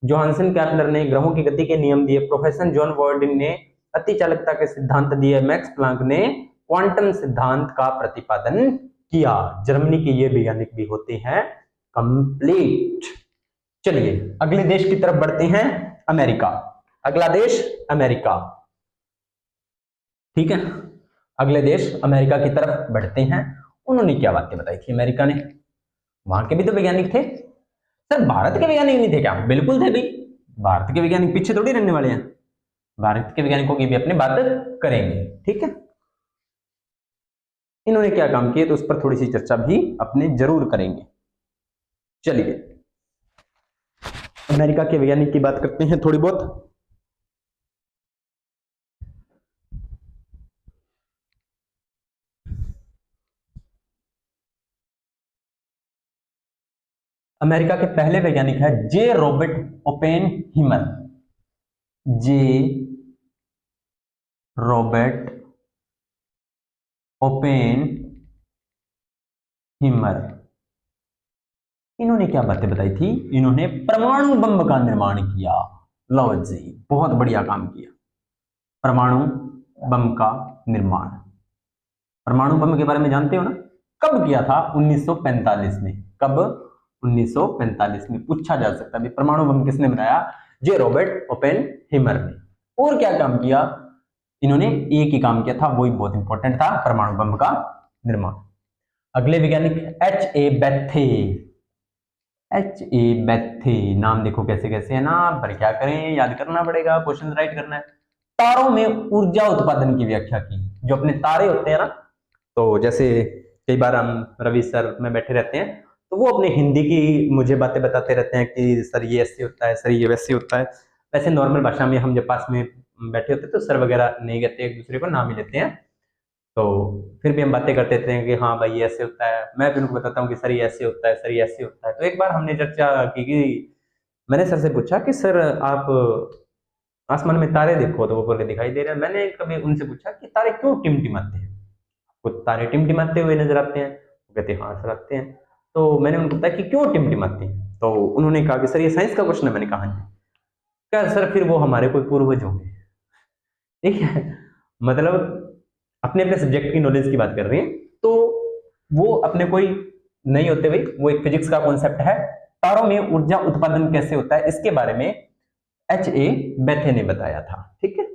जोहानसन कैपलर ने ग्रहों की गति के नियम दिए, प्रोफेसर जॉन वार्डिन ने अति चालकता के सिद्धांत दिए, मैक्स प्लांक ने क्वांटम सिद्धांत का प्रतिपादन किया। जर्मनी के ये वैज्ञानिक भी होते हैं कंप्लीट। चलिए अगले देश की तरफ बढ़ते हैं, अमेरिका। अगला देश अमेरिका। ठीक है, अगले देश अमेरिका की तरफ बढ़ते हैं। उन्होंने क्या बातें बताई थी अमेरिका ने? वहां के भी तो वैज्ञानिक थे। सर भारत के वैज्ञानिक नहीं थे क्या? बिल्कुल थे भाई। भारत के वैज्ञानिक पीछे थोड़ी रहने वाले हैं। भारत के वैज्ञानिकों की भी अपनी बात करेंगे। ठीक है, इन्होंने क्या काम किए तो उस पर थोड़ी सी चर्चा भी अपने जरूर करेंगे। चलिए अमेरिका के वैज्ञानिक की बात करते हैं थोड़ी बहुत। अमेरिका के पहले वैज्ञानिक है जे रॉबर्ट ओपेनहीमर। जे रॉबर्ट ओपेनहीमर। इन्होंने क्या बातें बताई थी? इन्होंने परमाणु बम का निर्माण किया। लो जी, बहुत बढ़िया काम किया। परमाणु बम का निर्माण। परमाणु बम के बारे में जानते हो ना? कब किया था? 1945 में। कब? 1945 में। पूछा जा सकता है परमाणु बम किसने बनाया? जे रॉबर्ट ओपेनहीमर ने। और क्या काम किया इन्होंने? एक ही काम किया था, वो ही बहुत इंपॉर्टेंट था, परमाणु बम का निर्माण। अगले वैज्ञानिक H.A. बेथे। H.A. बेथे, नाम देखो कैसे कैसे है ना, पर क्या करें, याद करना पड़ेगा, क्वेश्चन राइट करना है। तारों में ऊर्जा उत्पादन की व्याख्या की। जो अपने तारे होते हैं ना, तो जैसे कई बार हम रवि सर में बैठे रहते हैं, तो वो अपने हिंदी की मुझे बातें बताते रहते हैं कि सर ये ऐसे होता है, सर ये वैसे होता है। वैसे नॉर्मल भाषा में हम जब पास में बैठे होते हैं तो सर वगैरह नहीं कहते, एक दूसरे को नाम ही लेते हैं। तो फिर भी हम बातें करते रहते हैं कि हाँ भाई ये ऐसे होता है, मैं भी उनको बताता हूँ कि सर ये ऐसे होता है, सर ये ऐसे होता है। तो एक बार हमने चर्चा की कि मैंने सर से पूछा कि सर आप आसमान में तारे देखो, तो वो बोले दिखाई दे रहे हैं। मैंने कभी उनसे पूछा कि तारे क्यों टिमटिमाते हैं, कुछ तारे टिमटिमाते हुए नजर आते हैं। वो कहते हैं हाँ सर आते हैं। तो मैंने उनको बताया कि क्यों टिमटिमाते हैं, तो उन्होंने कहा कि सर ये साइंस का क्वेश्चन है। मैंने कहा हाँ जी। क्या सर फिर वो हमारे कोई पूर्वज होंगे। ठीक है, मतलब अपने अपने सब्जेक्ट की नॉलेज की बात कर रहे हैं, तो वो अपने कोई नहीं होते भाई, वो एक फिजिक्स का कॉन्सेप्ट है। तारों में ऊर्जा उत्पादन कैसे होता है इसके बारे में H.A. बेथे ने बताया था। ठीक है,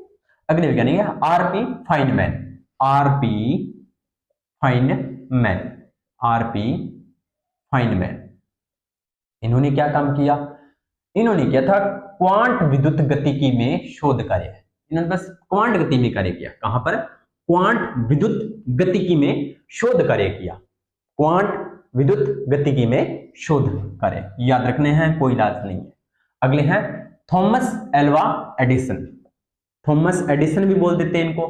अगले वैज्ञानिक है RP. Feynman. RP. Feynman, RP. Feynman. इन्होंने क्या काम किया, इन्होंने किया था क्वांट विद्युत गतिकी में शोध कार्य। इन्होंने बस क्वांट गति में कार्य किया। कहां पर, क्वांट विद्युत गतिकी में शोध कार्य किया। क्वांट विद्युत गतिकी में शोध कार्य याद रखने हैं, कोई इलाज नहीं है। अगले हैं Thomas Alva Edison. Thomas Edison भी बोल देते हैं इनको,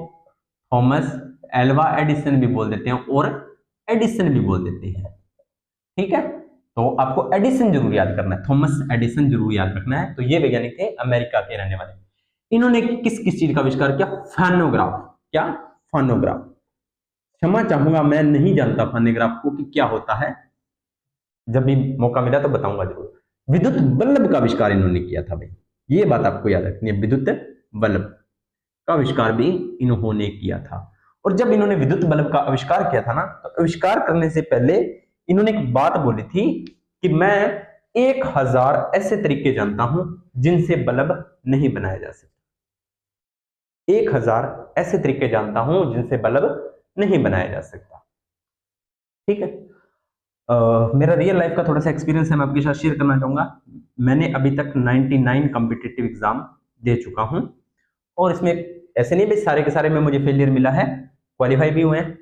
थॉमस एल्वा एडिसन भी बोल देते हैं और एडिसन भी बोल देते हैं। ठीक है, तो आपको एडिसन जरूर याद करना है, थॉमस एडिसन जरूर याद रखना है। तो ये वैज्ञानिक थे अमेरिका के रहने वाले। इन्होंने किस किस चीज का आविष्कार किया, फोनोग्राफ। क्या, फोनोग्राफ। क्षमा चाहूंगा मैं नहीं जानता फोनोग्राफ को कि क्या होता है, जब भी मौका मिला तो बताऊंगा जरूर। विद्युत बल्ब का आविष्कार इन्होंने किया था भाई, ये बात आपको याद रखनी है, विद्युत बल्ब का आविष्कार भी इन्होंने किया था। और जब इन्होंने विद्युत बल्ब का आविष्कार किया था ना, तो आविष्कार करने से पहले इन्होंने एक बात बोली थी कि मैं 1000 ऐसे तरीके जानता हूं जिनसे बल्ब नहीं बनाया जा सकता। 1000 ऐसे तरीके जानता हूं जिनसे बल्ब नहीं बनाया जा सकता। ठीक है, मेरा रियल लाइफ का थोड़ा सा एक्सपीरियंस है, मैं आपके साथ शेयर करना चाहूंगा। मैंने अभी तक 99 कॉम्पिटिटिव एग्जाम दे चुका हूं, और इसमें ऐसे नहीं भाई सारे के सारे में मुझे फेलियर मिला है, क्वालिफाई भी हुए हैं।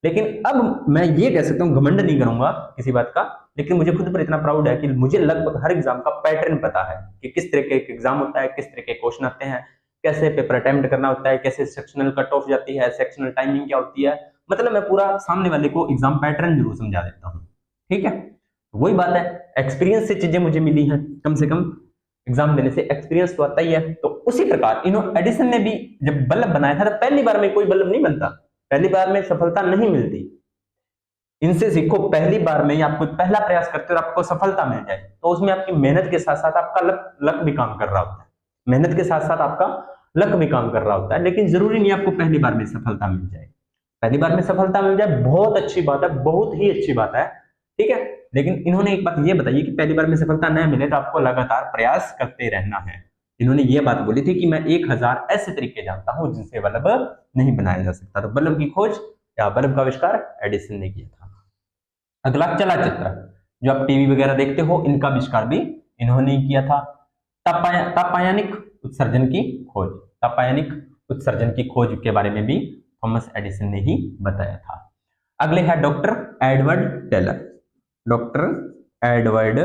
लेकिन अब मैं ये कह सकता हूँ, घमंड नहीं करूंगा किसी बात का, लेकिन मुझे खुद पर इतना प्राउड है कि मुझे लगभग हर एग्जाम का पैटर्न पता है कि किस तरह के एग्जाम होता है, किस तरह के क्वेश्चन आते हैं, कैसे पेपर अटेम्प्ट करना होता है, कैसे सेक्शनल कट ऑफ जाती है, सेक्शनल टाइमिंग क्या होती है। मतलब मैं पूरा सामने वाले को एग्जाम पैटर्न जरूर समझा देता हूँ। ठीक है, वही बात है, एक्सपीरियंस से चीजें मुझे मिली हैं, कम से कम एग्जाम देने से एक्सपीरियंस तो आता ही है। तो उसी प्रकार एडिसन ने भी जब बल्ब बनाया था, तो पहली बार में कोई बल्ब नहीं बनता, पहली बार में सफलता नहीं मिलती। इनसे सीखो, पहली बार में आप कोई पहला प्रयास करते हो और आपको सफलता मिल जाए, तो उसमें आपकी मेहनत के साथ साथ आपका लक भी काम कर रहा होता है। मेहनत के साथ साथ आपका लक भी काम कर रहा होता है, लेकिन जरूरी नहीं आपको पहली बार में सफलता मिल जाए। पहली बार में सफलता मिल जाए बहुत अच्छी बात है, बहुत ही अच्छी बात है। ठीक है, लेकिन इन्होंने एक बात ये बताई कि पहली बार में सफलता न मिले तो आपको लगातार प्रयास करते रहना है। इन्होंने ये बात बोली थी कि मैं 1000 ऐसे तरीके जानता हूं जिनसे बल्ब नहीं बनाया जा सकता। तो बल्ब की खोज या बल्ब का आविष्कार एडिसन ने किया था। अगला चलचित्र, जो आप टीवी वगैरह देखते हो, इनका आविष्कार भी इन्होंने ही किया था। तापायानिक उत्सर्जन की खोज, तापायानिक उत्सर्जन की खोज के बारे में भी थॉमस एडिसन ने ही बताया था। अगले है doctor Edward Teller. Doctor Edward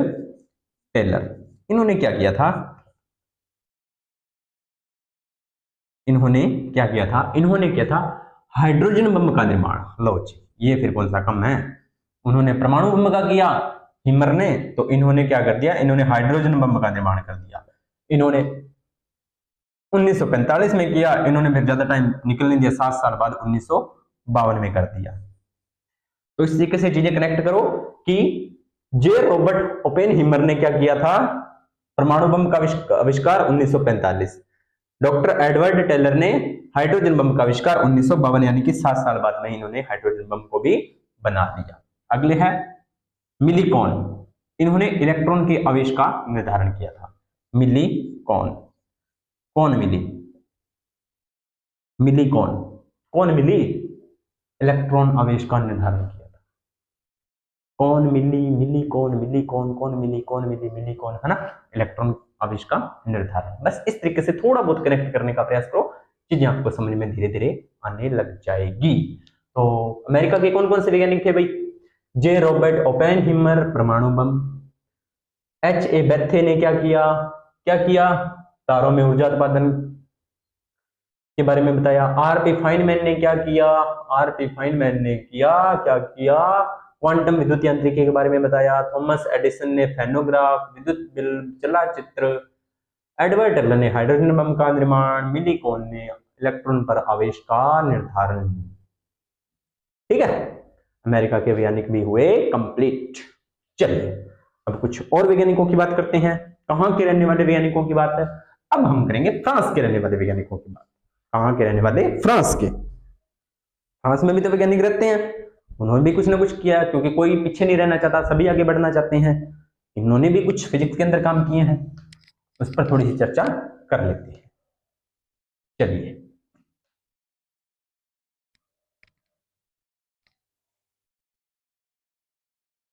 Teller, इन्होंने क्या किया था, इन्होंने क्या किया था, इन्होंने किया था हाइड्रोजन बम का निर्माण। लो जी, ये फिर कौन सा कम है, उन्होंने परमाणु बम का किया हिमर ने, तो इन्होंने क्या कर दिया, इन्होंने हाइड्रोजन बम का निर्माण कर दिया। इन्होंने 1945 में किया, इन्होंने फिर ज्यादा टाइम निकल नहीं दिया, 7 साल बाद 1952 में कर दिया। तो इस तरीके से चीजें कनेक्ट करो कि जे रॉबर्ट ओपेनहीमर ने क्या किया था, परमाणु बम का आविष्कार 1945, डॉक्टर एडवर्ड टेलर ने हाइड्रोजन बम का आविष्कार 1952, यानी कि 7 साल बाद में इन्होंने हाइड्रोजन बम को भी बना दिया। अगले है मिलीकॉन, इन्होंने इलेक्ट्रॉन के आवेश का निर्धारण किया था। मिलीकॉन, कौन मिली, मिलीकॉन, कौन मिली, इलेक्ट्रॉन आवेश का निर्धारण किया था। कौन मिली, मिली कौन, मिली कौन, कौन मिली, कौन मिली, मिली कौन, है ना, इलेक्ट्रॉन आवेश का निर्धारण। बस इस तरीके से थोड़ा बहुत कनेक्ट करने का प्रयास करो, चीजें आपको समझ में धीरे धीरे आने लग जाएगी। तो अमेरिका के कौन कौन से वैज्ञानिक थे भाई? जे रॉबर्ट ओपेनहीमर, परमाणु बम। एच ए बेथे ने क्या किया? तारों में ऊर्जा उत्पादन के बारे में बताया। आर पी फाइनमैन ने क्या किया? आर पी फाइनमैन ने क्या किया? क्वांटम विद्युत यांत्रिकी के बारे में बताया। थॉमस एडिसन ने फेनोग्राफ, विद्युत बल्ब, चलचित्र। एडवर्ड टेलर ने हाइड्रोजन बम का निर्माण। मिली कॉन ने इलेक्ट्रॉन पर आवेश का निर्धारण। ठीक है, अमेरिका के वैज्ञानिक भी हुए कंप्लीट। चलिए अब कुछ और वैज्ञानिकों की बात करते हैं। कहां के रहने वाले वैज्ञानिकों की बात है? अब हम करेंगे फ्रांस के रहने वाले वैज्ञानिकों की बात। कहां के रहने वाले? फ्रांस के। फ्रांस में भी तो वैज्ञानिक रहते हैं, उन्होंने भी कुछ ना कुछ किया, क्योंकि कोई पीछे नहीं रहना चाहता, सभी आगे बढ़ना चाहते हैं। इन्होंने भी कुछ फिजिक्स के अंदर काम किए हैं, उस पर थोड़ी सी चर्चा कर लेते हैं। चलिए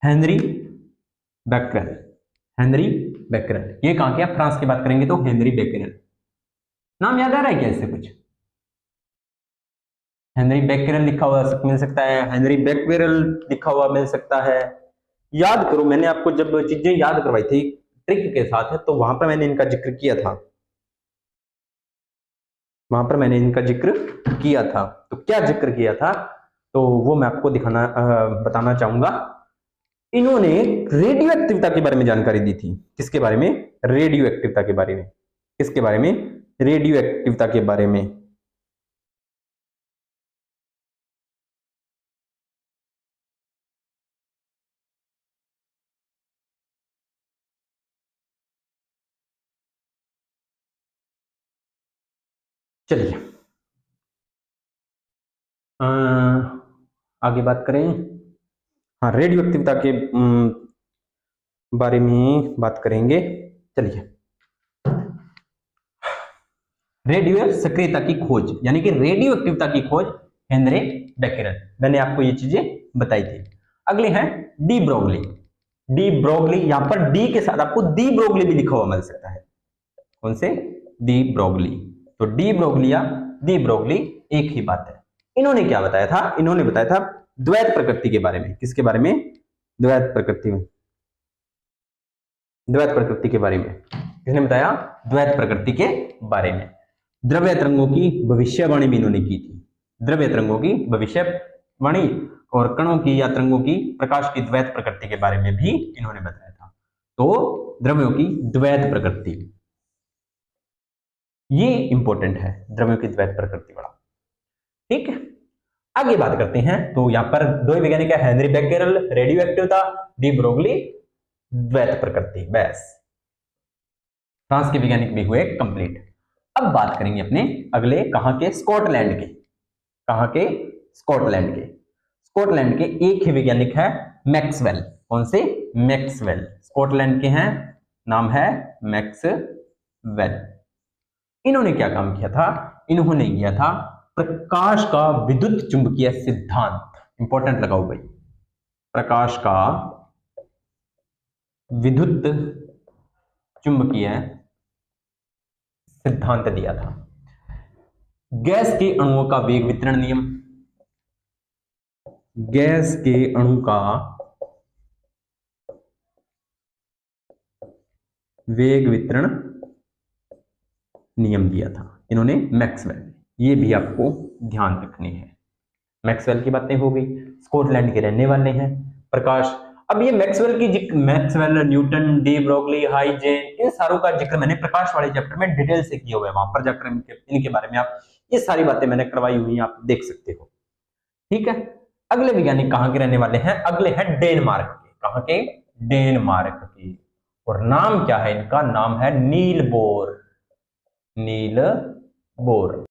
हेनरी बैकरेल। हेनरी बैकरेल ये कहां के? फ्रांस की बात करेंगे तो हेनरी बैकरेल। नाम याद आ रहा है क्या इससे कुछ? हेनरी बैकरेल लिखा हुआ मिल सकता है, हेनरी बैकरेल लिखा हुआ मिल सकता है। याद करो, मैंने आपको जब चीजें याद करवाई थी ट्रिक के साथ, तो वहां पर मैंने इनका जिक्र किया था। तो क्या जिक्र किया था, तो वो मैं आपको बताना चाहूंगा। इन्होंने रेडियो एक्टिविटी के बारे में जानकारी दी थी। किसके बारे में? रेडियो एक्टिविटी के बारे में। किसके बारे में? रेडियो एक्टिविटी के बारे में। चलिए आगे बात करें। हाँ, रेडियो एक्टिविटी के बारे में बात करेंगे। चलिए, रेडियो सक्रियता की खोज यानी कि रेडियो एक्टिविटी की खोज हेनरी बैकरेल। मैंने आपको ये चीजें बताई थी। अगले हैं डी ब्रोगली। डी ब्रोगली, यहां पर डी के साथ आपको दी ब्रोगली भी लिखा हुआ मिल सकता है। कौन से? दी ब्रोगली। तो डी ब्रोगली या दी ब्रोगली एक ही बात है। इन्होंने क्या बताया था? इन्होंने बताया था द्वैत प्रकृति के बारे में। किसके बारे में? द्वैत प्रकृति में। द्वैत प्रकृति के बारे में किसने बताया? द्वैत प्रकृति के बारे में। द्रव्य तरंगों की भविष्यवाणी भी इन्होंने की थी। द्रव्य तरंगों की भविष्यवाणी और कणों की या तरंगों की प्रकाश की द्वैत प्रकृति के बारे में भी इन्होंने बताया था। तो द्रव्यों की द्वैत प्रकृति, ये इंपॉर्टेंट है, द्रव्यों की द्वैत प्रकृति वाला। ठीक है, आगे बात करते हैं। तो यहां पर दो वैज्ञानिक है, Henry Becquerel radio activity, de Broglie द्वैत प्रकृति। बस, फ्रांस के वैज्ञानिक भी हुए कंप्लीट। अब बात करेंगे अपने अगले, कहां के? स्कॉटलैंड के। कहां के? स्कॉटलैंड के। स्कॉटलैंड के एक ही वैज्ञानिक है, मैक्सवेल। कौन से? मैक्सवेल। स्कॉटलैंड के हैं, नाम है मैक्सवेल। इन्होंने क्या काम किया था? इन्होंने किया था प्रकाश का विद्युत चुंबकीय सिद्धांत। इंपॉर्टेंट लगाओ भाई, प्रकाश का विद्युत चुंबकीय सिद्धांत दिया था। गैस के अणुओं का वेग वितरण नियम। गैस के अणु का वेग वितरण नियम दिया था इन्होंने, मैक्सवेल। ये भी आपको ध्यान रखनी है। मैक्सवेल की बातें हो गई, स्कॉटलैंड के रहने वाले हैं। प्रकाश, अब ये Maxwell, Newton, de Broglie, Huygens, इन सारों का जिक्र मैंने प्रकाश वाले चैप्टर में डिटेल से किया हुआ है। वहां पर जाकर इनके बारे में आप ये सारी बातें मैंने करवाई हुई हैं, आप देख सकते हो। ठीक है, अगले वैज्ञानिक कहां के रहने वाले हैं? अगले हैं डेनमार्क के। कहां के? डेनमार्क के। और नाम क्या है इनका? नाम है नील बोर। Niels Bohr.